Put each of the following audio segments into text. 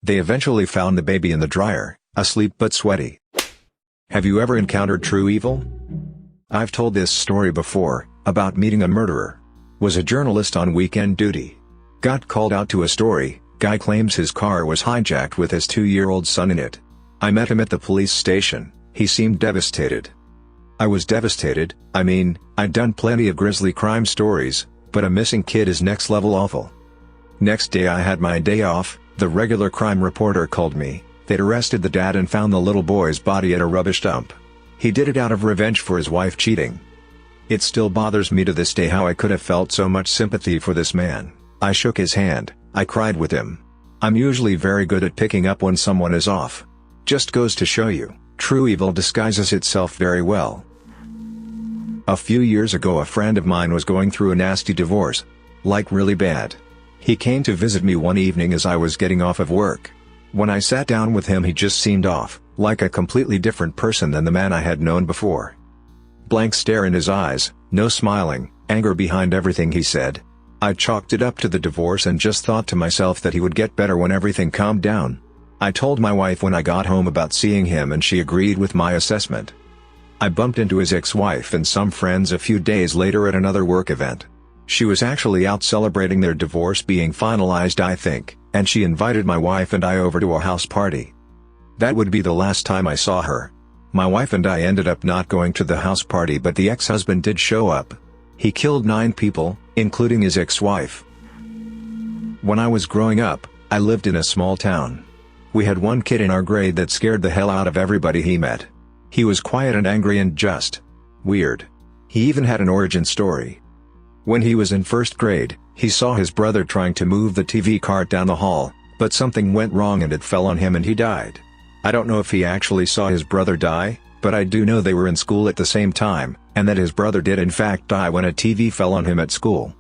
They eventually found the baby in the dryer, asleep but sweaty. Have you ever encountered true evil? I've told this story before, about meeting a murderer. Was a journalist on weekend duty. Got called out to a story. Guy claims his car was hijacked with his 2-year-old son in it. I met him at the police station. He seemed devastated. I was devastated. I mean, I'd done plenty of grisly crime stories, but a missing kid is next level awful. Next day I had my day off. The regular crime reporter called me. They'd arrested the dad and found the little boy's body at a rubbish dump. He did it out of revenge for his wife cheating. It still bothers me to this day how I could have felt so much sympathy for this man. I shook his hand, I cried with him. I'm usually very good at picking up when someone is off. Just goes to show you, true evil disguises itself very well. A few years ago a friend of mine was going through a nasty divorce. Like really bad. He came to visit me one evening as I was getting off of work. When I sat down with him he just seemed off, like a completely different person than the man I had known before. Blank stare in his eyes, no smiling, anger behind everything he said. I chalked it up to the divorce and just thought to myself that he would get better when everything calmed down. I told my wife when I got home about seeing him and she agreed with my assessment. I bumped into his ex-wife and some friends a few days later at another work event. She was actually out celebrating their divorce being finalized I think, and she invited my wife and I over to a house party. That would be the last time I saw her. My wife and I ended up not going to the house party but the ex-husband did show up. He killed 9 people, including his ex-wife. When I was growing up, I lived in a small town. We had one kid in our grade that scared the hell out of everybody he met. He was quiet and angry and just weird. He even had an origin story. When he was in 1st grade, he saw his brother trying to move the TV cart down the hall, but something went wrong and it fell on him and he died. I don't know if he actually saw his brother die, but I do know they were in school at the same time, and that his brother did in fact die when a TV fell on him at school.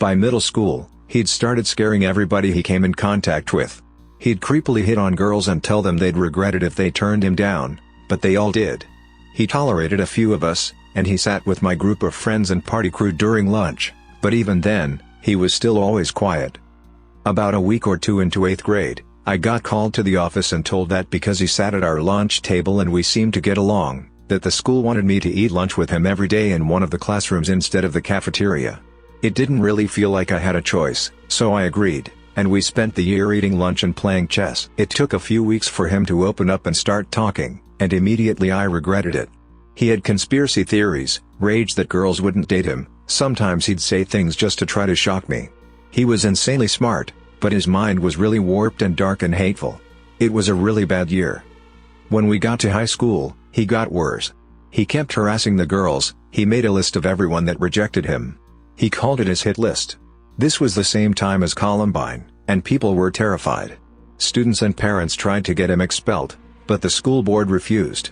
By middle school, he'd started scaring everybody he came in contact with. He'd creepily hit on girls and tell them they'd regret it if they turned him down, but they all did. He tolerated a few of us, and he sat with my group of friends and party crew during lunch, but even then, he was still always quiet. About a week or two into 8th grade, I got called to the office and told that because he sat at our lunch table and we seemed to get along, that the school wanted me to eat lunch with him every day in one of the classrooms instead of the cafeteria. It didn't really feel like I had a choice, so I agreed, and we spent the year eating lunch and playing chess. It took a few weeks for him to open up and start talking, and immediately I regretted it. He had conspiracy theories, raged that girls wouldn't date him, sometimes he'd say things just to try to shock me. He was insanely smart, but his mind was really warped and dark and hateful. It was a really bad year. When we got to high school, he got worse. He kept harassing the girls, he made a list of everyone that rejected him. He called it his hit list. This was the same time as Columbine, and people were terrified. Students and parents tried to get him expelled, but the school board refused.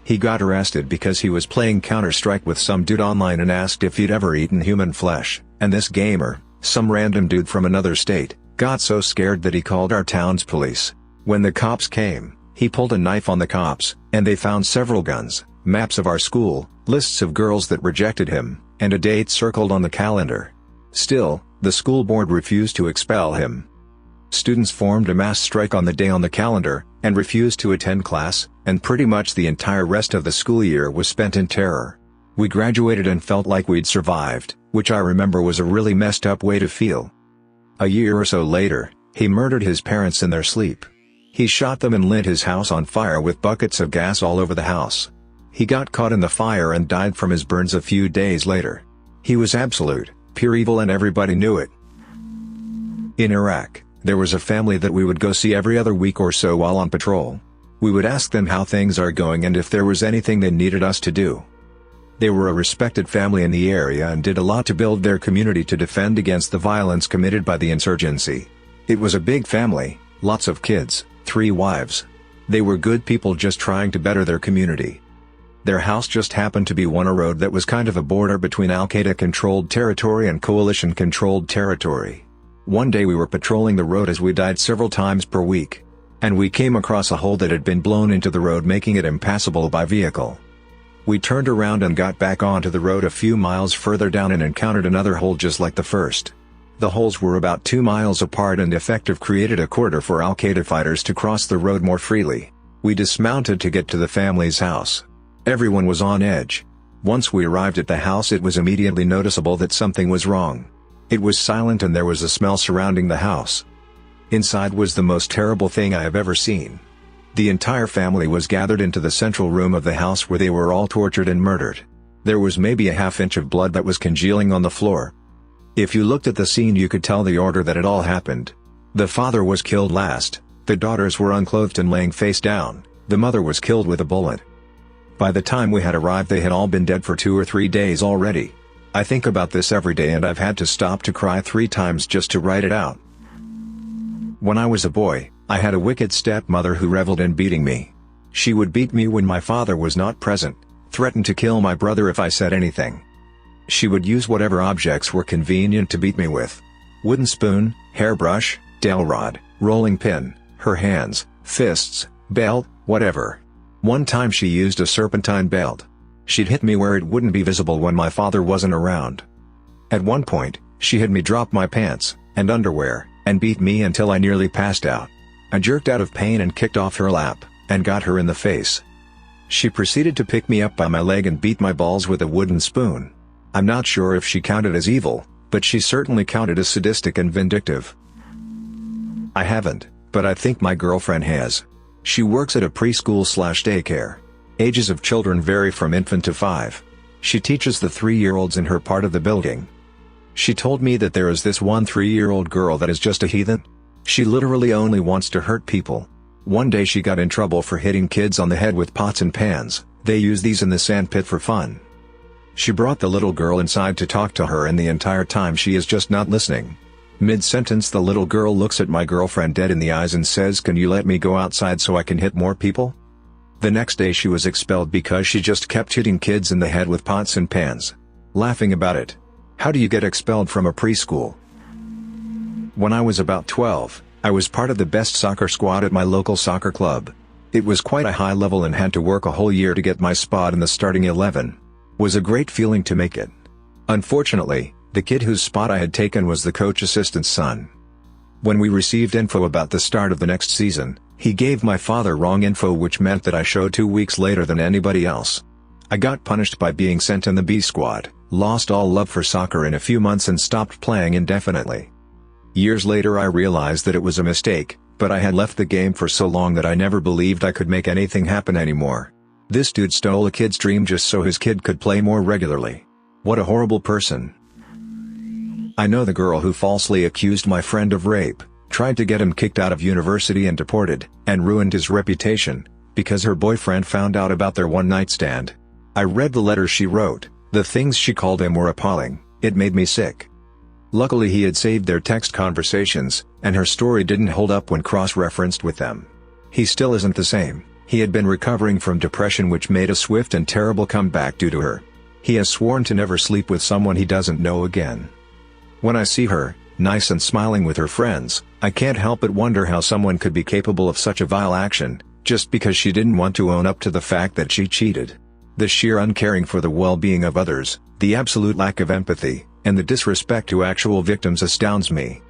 He got arrested because he was playing Counter-Strike with some dude online and asked if he'd ever eaten human flesh, and this gamer, some random dude from another state, got so scared that he called our town's police. When the cops came, he pulled a knife on the cops, and they found several guns, maps of our school, lists of girls that rejected him, and a date circled on the calendar. Still, the school board refused to expel him. Students formed a mass strike on the day on the calendar, and refused to attend class, and pretty much the entire rest of the school year was spent in terror. We graduated and felt like we'd survived, which I remember was a really messed up way to feel. A year or so later, he murdered his parents in their sleep. He shot them and lit his house on fire with buckets of gas all over the house. He got caught in the fire and died from his burns a few days later. He was absolute, pure evil and everybody knew it. In Iraq, there was a family that we would go see every other week or so while on patrol. We would ask them how things are going and if there was anything they needed us to do. They were a respected family in the area and did a lot to build their community to defend against the violence committed by the insurgency. It was a big family, lots of kids, 3 wives. They were good people just trying to better their community. Their house just happened to be on a road that was kind of a border between Al-Qaeda-controlled territory and coalition-controlled territory. One day we were patrolling the road as we died several times per week. And we came across a hole that had been blown into the road making it impassable by vehicle. We turned around and got back onto the road a few miles further down and encountered another hole just like the first. The holes were about 2 miles apart and effective created a corridor for Al-Qaeda fighters to cross the road more freely. We dismounted to get to the family's house. Everyone was on edge. Once we arrived at the house, it was immediately noticeable that something was wrong. It was silent and there was a smell surrounding the house. Inside was the most terrible thing I have ever seen. The entire family was gathered into the central room of the house where they were all tortured and murdered. There was maybe a half-inch of blood that was congealing on the floor. If you looked at the scene, you could tell the order that it all happened. The father was killed last, the daughters were unclothed and laying face down, the mother was killed with a bullet. By the time we had arrived, they had all been dead for 2 or 3 days already. I think about this every day and I've had to stop to cry 3 times just to write it out. When I was a boy, I had a wicked stepmother who reveled in beating me. She would beat me when my father was not present, threatened to kill my brother if I said anything. She would use whatever objects were convenient to beat me with. Wooden spoon, hairbrush, dowel rod, rolling pin, her hands, fists, belt, whatever. One time she used a serpentine belt. She'd hit me where it wouldn't be visible when my father wasn't around. At one point, she had me drop my pants and underwear, and beat me until I nearly passed out. I jerked out of pain and kicked off her lap, and got her in the face. She proceeded to pick me up by my leg and beat my balls with a wooden spoon. I'm not sure if she counted as evil, but she certainly counted as sadistic and vindictive. I haven't, but I think my girlfriend has. She works at a preschool/daycare. Ages of children vary from infant to 5. She teaches the 3-year-olds in her part of the building. She told me that there is this one 3-year-old girl that is just a heathen. She literally only wants to hurt people. One day she got in trouble for hitting kids on the head with pots and pans. They use these in the sandpit for fun. She brought the little girl inside to talk to her, and the entire time she is just not listening. Mid-sentence the little girl looks at my girlfriend dead in the eyes and says, "Can you let me go outside so I can hit more people?" The next day she was expelled because she just kept hitting kids in the head with pots and pans. Laughing about it. How do you get expelled from a preschool? When I was about 12, I was part of the best soccer squad at my local soccer club. It was quite a high level and had to work a whole year to get my spot in the starting 11. Was a great feeling to make it. Unfortunately, the kid whose spot I had taken was the coach assistant's son. When we received info about the start of the next season, he gave my father wrong info, which meant that I showed 2 weeks later than anybody else. I got punished by being sent in the B squad, lost all love for soccer in a few months and stopped playing indefinitely. Years later I realized that it was a mistake, but I had left the game for so long that I never believed I could make anything happen anymore. This dude stole a kid's dream just so his kid could play more regularly. What a horrible person. I know the girl who falsely accused my friend of rape, tried to get him kicked out of university and deported, and ruined his reputation, because her boyfriend found out about their one-night stand. I read the letters she wrote. The things she called him were appalling. It made me sick. Luckily he had saved their text conversations, and her story didn't hold up when cross-referenced with them. He still isn't the same. He had been recovering from depression, which made a swift and terrible comeback due to her. He has sworn to never sleep with someone he doesn't know again. When I see her, nice and smiling with her friends, I can't help but wonder how someone could be capable of such a vile action, just because she didn't want to own up to the fact that she cheated. The sheer uncaring for the well-being of others, the absolute lack of empathy, and the disrespect to actual victims astounds me.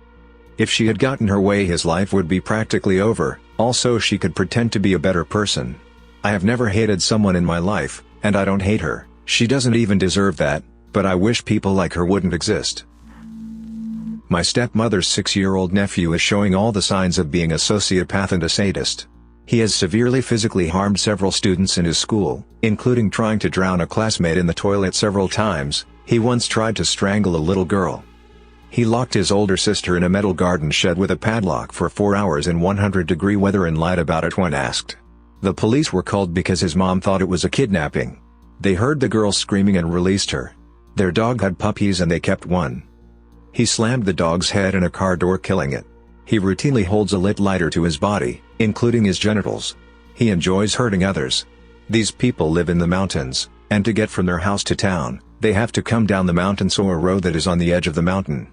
If she had gotten her way, his life would be practically over. Also, she could pretend to be a better person. I have never hated someone in my life, and I don't hate her. She doesn't even deserve that, but I wish people like her wouldn't exist. My stepmother's 6-year-old nephew is showing all the signs of being a sociopath and a sadist. He has severely physically harmed several students in his school, including trying to drown a classmate in the toilet several times. He once tried to strangle a little girl. He locked his older sister in a metal garden shed with a padlock for 4 hours in 100-degree weather and lied about it when asked. The police were called because his mom thought it was a kidnapping. They heard the girl screaming and released her. Their dog had puppies and they kept one. He slammed the dog's head in a car door, killing it. He routinely holds a lit lighter to his body, including his genitals. He enjoys hurting others. These people live in the mountains, and to get from their house to town, they have to come down the mountain, so a road that is on the edge of the mountain.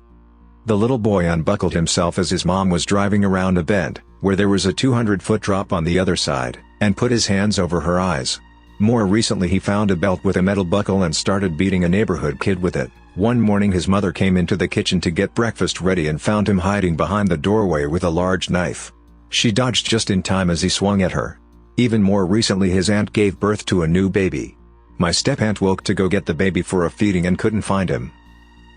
The little boy unbuckled himself as his mom was driving around a bend, where there was a 200-foot drop on the other side, and put his hands over her eyes. More recently he found a belt with a metal buckle and started beating a neighborhood kid with it, One morning his mother came into the kitchen to get breakfast ready and found him hiding behind the doorway with a large knife. She dodged just in time as he swung at her. Even more recently his aunt gave birth to a new baby. My step-aunt woke to go get the baby for a feeding and couldn't find him.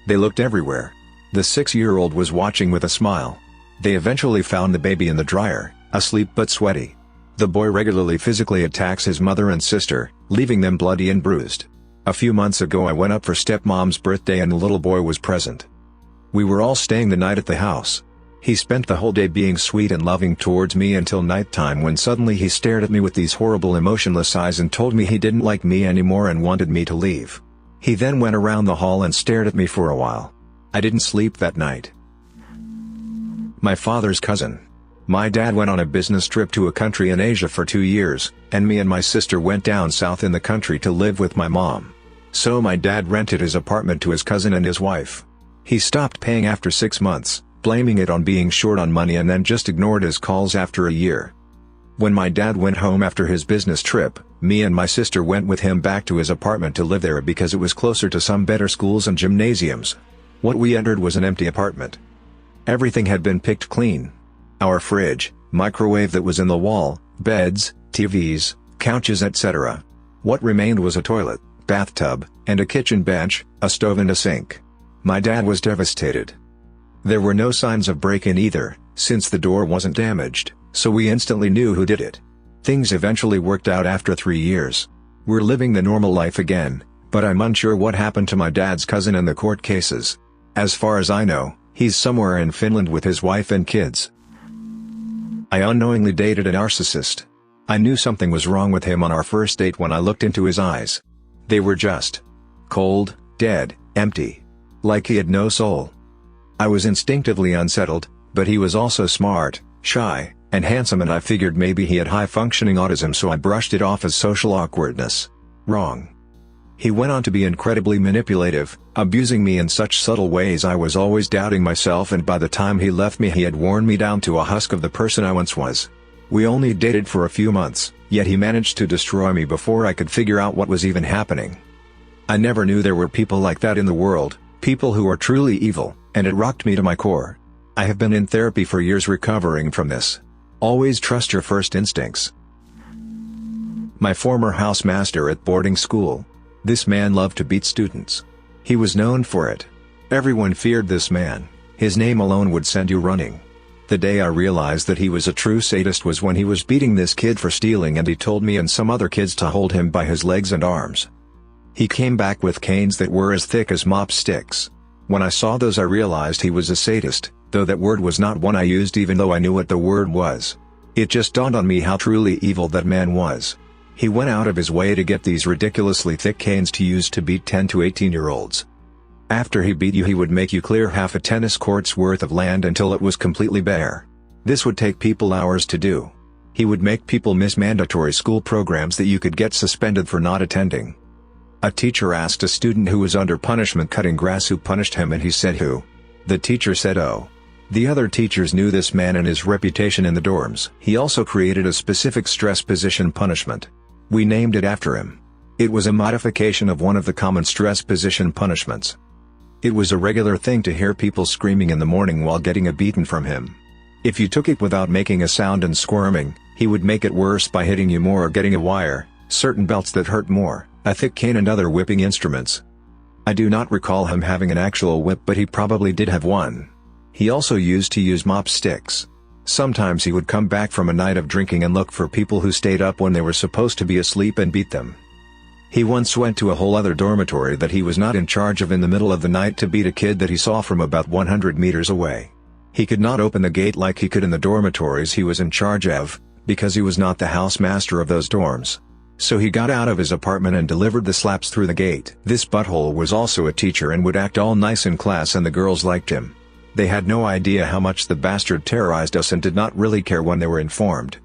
They looked everywhere. The 6-year-old was watching with a smile. They eventually found the baby in the dryer, asleep but sweaty. The boy regularly physically attacks his mother and sister, leaving them bloody and bruised. A few months ago I went up for stepmom's birthday and the little boy was present. We were all staying the night at the house. He spent the whole day being sweet and loving towards me until nighttime when suddenly he stared at me with these horrible emotionless eyes and told me he didn't like me anymore and wanted me to leave. He then went around the hall and stared at me for a while. I didn't sleep that night. My father's cousin. My dad went on a business trip to a country in Asia for 2 years, and me and my sister went down south in the country to live with my mom. So my dad rented his apartment to his cousin and his wife. He stopped paying after 6 months, blaming it on being short on money, and then just ignored his calls after a year. When my dad went home after his business trip, me and my sister went with him back to his apartment to live there because it was closer to some better schools and gymnasiums. What we entered was an empty apartment. Everything had been picked clean. Our fridge, microwave that was in the wall, beds, TVs, couches, etc. What remained was a toilet, bathtub, and a kitchen bench, a stove and a sink. My dad was devastated. There were no signs of break-in either, since the door wasn't damaged, so we instantly knew who did it. Things eventually worked out after 3 years. We're living the normal life again, but I'm unsure what happened to my dad's cousin and the court cases. As far as I know, he's somewhere in Finland with his wife and kids. I unknowingly dated a narcissist. I knew something was wrong with him on our first date when I looked into his eyes. They were just cold, dead, empty. Like he had no soul. I was instinctively unsettled, but he was also smart, shy, and handsome, and I figured maybe he had high-functioning autism, so I brushed it off as social awkwardness. Wrong. He went on to be incredibly manipulative, abusing me in such subtle ways I was always doubting myself, and by the time he left me he had worn me down to a husk of the person I once was. We only dated for a few months, yet he managed to destroy me before I could figure out what was even happening. I never knew there were people like that in the world, people who are truly evil, and it rocked me to my core. I have been in therapy for years recovering from this. Always trust your first instincts. My former housemaster at boarding school. This man loved to beat students. He was known for it. Everyone feared this man. His name alone would send you running. The day I realized that he was a true sadist was when he was beating this kid for stealing, and he told me and some other kids to hold him by his legs and arms. He came back with canes that were as thick as mop sticks. When I saw those I realized he was a sadist, though that word was not one I used even though I knew what the word was. It just dawned on me how truly evil that man was. He went out of his way to get these ridiculously thick canes to use to beat 10 to 18-year-olds. After he beat you he would make you clear half a tennis court's worth of land until it was completely bare. This would take people hours to do. He would make people miss mandatory school programs that you could get suspended for not attending. A teacher asked a student who was under punishment cutting grass who punished him, and he said who. The teacher said oh. The other teachers knew this man and his reputation in the dorms. He also created a specific stress position punishment. We named it after him. It was a modification of one of the common stress position punishments. It was a regular thing to hear people screaming in the morning while getting a beating from him. If you took it without making a sound and squirming, he would make it worse by hitting you more or getting a wire, certain belts that hurt more, a thick cane and other whipping instruments. I do not recall him having an actual whip, but he probably did have one. He also used to use mop sticks. Sometimes he would come back from a night of drinking and look for people who stayed up when they were supposed to be asleep and beat them. He once went to a whole other dormitory that he was not in charge of in the middle of the night to beat a kid that he saw from about 100 meters away. He could not open the gate like he could in the dormitories he was in charge of, because he was not the housemaster of those dorms. So he got out of his apartment and delivered the slaps through the gate. This butthole was also a teacher and would act all nice in class, and the girls liked him. They had no idea how much the bastard terrorized us and did not really care when they were informed.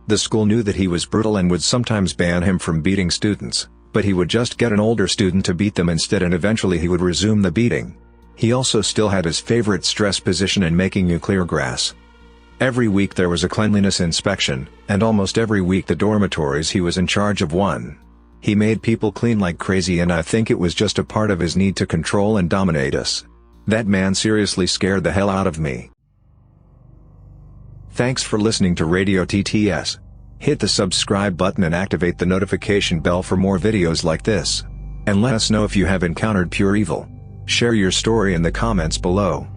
The school knew that he was brutal and would sometimes ban him from beating students, but he would just get an older student to beat them instead, and eventually he would resume the beating. He also still had his favorite stress position in making you clear grass. Every week there was a cleanliness inspection, and almost every week the dormitories he was in charge of won. He made people clean like crazy, and I think it was just a part of his need to control and dominate us. That man seriously scared the hell out of me. Thanks for listening to Radio TTS. Hit the subscribe button and activate the notification bell for more videos like this. And let us know if you have encountered pure evil. Share your story in the comments below.